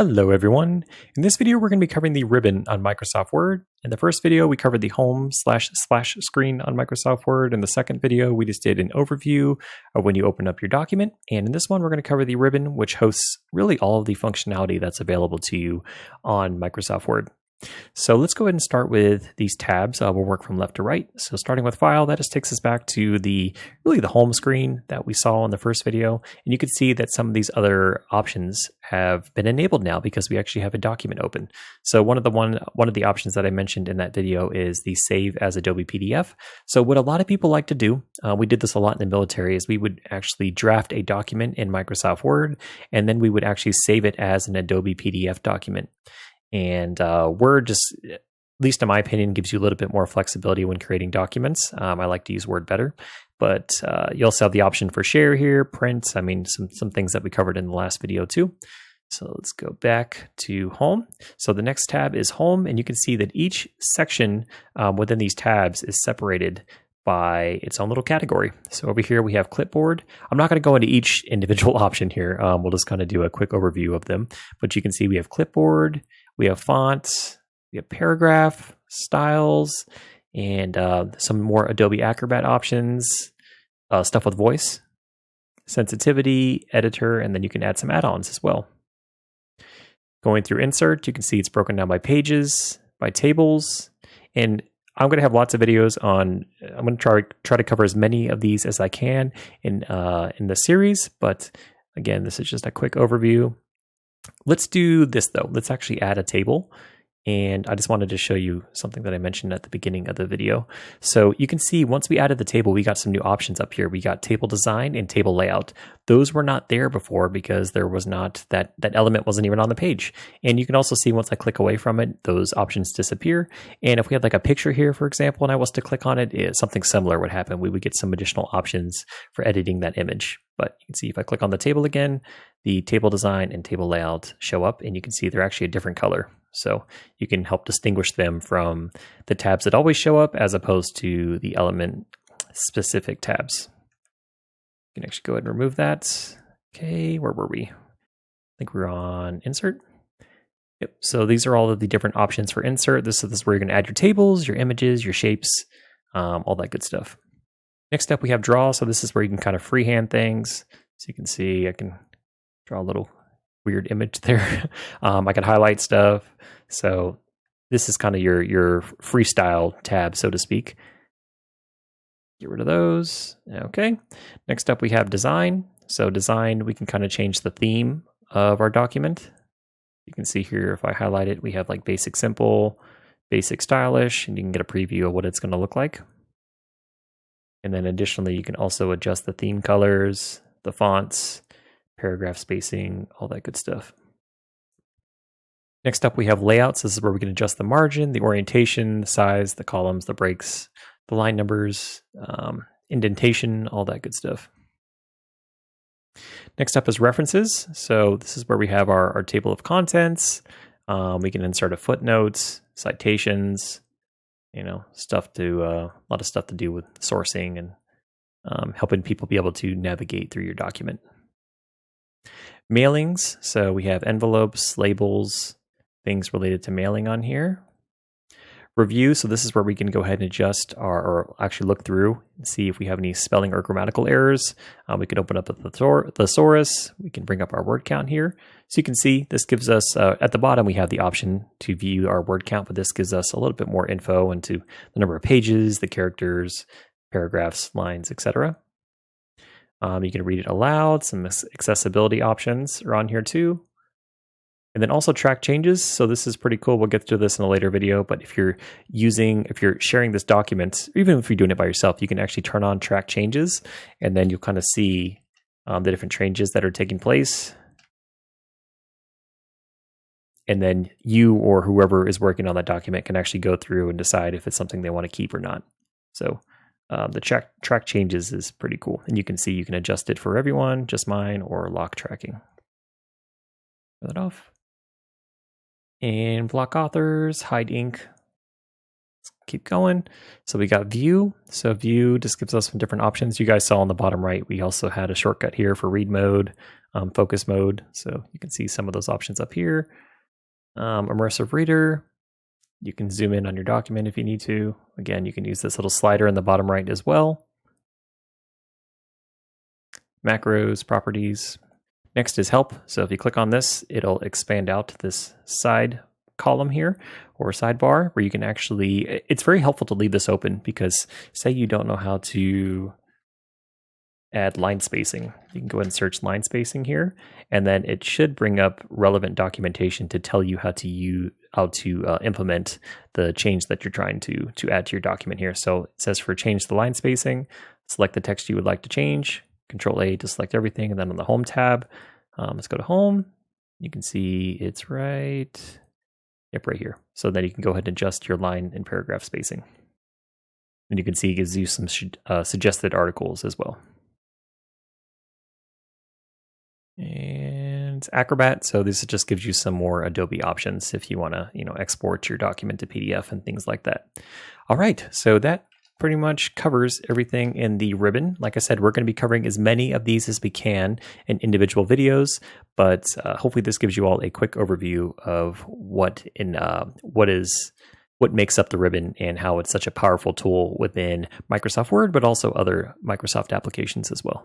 Hello everyone. In this video we're going to be covering the ribbon on Microsoft Word. In the first video we covered the home/splash screen on Microsoft Word. In the second video we just did an overview of when you open up your document. And in this one we're going to cover the ribbon, which hosts really all of the functionality that's available to you on Microsoft Word. So let's go ahead and start with these tabs. We'll work from left to right. So starting with File, that just takes us back to the home screen that we saw in the first video. And you can see that some of these other options have been enabled now because we actually have a document open. So one of the options that I mentioned in that video is the Save as Adobe PDF. So what a lot of people like to do, we did this a lot in the military, is we would actually draft a document in Microsoft Word, and then we would actually save it as an Adobe PDF document. And Word, just, at least in my opinion, gives you a little bit more flexibility when creating documents. I like to use Word better, but you also have the option for share here, print. I mean, some things that we covered in the last video too. So let's go back to Home. So the next tab is Home, and you can see that each section within these tabs is separated by its own little category. So over here we have Clipboard. I'm not going to go into each individual option here. We'll just kind of do a quick overview of them. But you can see we have Clipboard, we have fonts, we have paragraph, styles, and some more Adobe Acrobat options, stuff with voice, sensitivity, editor, and then you can add some add-ons as well. Going through Insert, you can see it's broken down by pages, by tables, and I'm going to have lots of videos on. I'm going to try to cover as many of these as I can in the series. But again, this is just a quick overview. Let's do this though. Let's actually add a table. And I just wanted to show you something that I mentioned at the beginning of the video. So you can see once we added the table, we got some new options up here. We got table design and table layout. Those were not there before because there was not that element wasn't even on the page. And you can also see once I click away from it, those options disappear. And if we had like a picture here, for example, and I was to click on it, something similar would happen. We would get some additional options for editing that image. But you can see if I click on the table again, the table design and table layout show up, and you can see they're actually a different color. So you can help distinguish them from the tabs that always show up as opposed to the element specific tabs. You can actually go ahead and remove that. Okay, where were we? I think we're on Insert. Yep, so these are all of the different options for Insert. This is where you're gonna add your tables, your images, your shapes, all that good stuff. Next up, we have Draw. So this is where you can kind of freehand things. So you can see I can draw a little weird image there. I can highlight stuff. So this is kind of your freestyle tab, so to speak. Get rid of those. Okay. Next up, we have Design. So Design, we can kind of change the theme of our document. You can see here, if I highlight it, we have like Basic Simple, Basic Stylish, and you can get a preview of what it's going to look like. And then additionally, you can also adjust the theme colors, the fonts, paragraph spacing, all that good stuff. Next up, we have layouts. This is where we can adjust the margin, the orientation, the size, the columns, the breaks, the line numbers, indentation, all that good stuff. Next up is references. So this is where we have our table of contents. We can insert a footnote, citations, stuff to a lot of stuff to do with sourcing and helping people be able to navigate through your document. Mailings, so we have envelopes, labels, things related to mailing on here. Review, so this is where we can go ahead and adjust or actually look through and see if we have any spelling or grammatical errors. We can open up the thesaurus. We can bring up our word count here. So you can see this gives us, at the bottom we have the option to view our word count, but this gives us a little bit more info into the number of pages, the characters, paragraphs, lines, etc. You can read it aloud. Some accessibility options are on here too. And then also track changes. So this is pretty cool. We'll get to this in a later video, but if you're sharing this document, even if you're doing it by yourself, you can actually turn on track changes, and then you'll kind of see the different changes that are taking place. And then you or whoever is working on that document can actually go through and decide if it's something they want to keep or not. So the track changes is pretty cool. And you can see you can adjust it for everyone, just mine, or lock tracking. Turn that off. And block authors, hide ink. keep going. So we got view. So view just gives us some different options. You guys saw on the bottom right, we also had a shortcut here for read mode, focus mode. So you can see some of those options up here. Immersive reader. You can zoom in on your document if you need to. Again, you can use this little slider in the bottom right as well. Macros, properties. Next is help. So if you click on this, it'll expand out this side column here or sidebar where you can actually, it's very helpful to leave this open because say you don't know how to add line spacing. You can go ahead and search line spacing here, and then it should bring up relevant documentation to tell you how to implement the change that you're trying to add to your document here. So it says for change the line spacing, select the text you would like to change, Control A to select everything, and then on the Home tab, let's go to Home. You can see it's right here. So then you can go ahead and adjust your line and paragraph spacing. And you can see it gives you some suggested articles as well. And Acrobat, so this just gives you some more Adobe options if you want to, export your document to PDF and things like that. All right, so that pretty much covers everything in the ribbon. Like I said, we're going to be covering as many of these as we can in individual videos, but hopefully this gives you all a quick overview of what makes up the ribbon and how it's such a powerful tool within Microsoft Word, but also other Microsoft applications as well.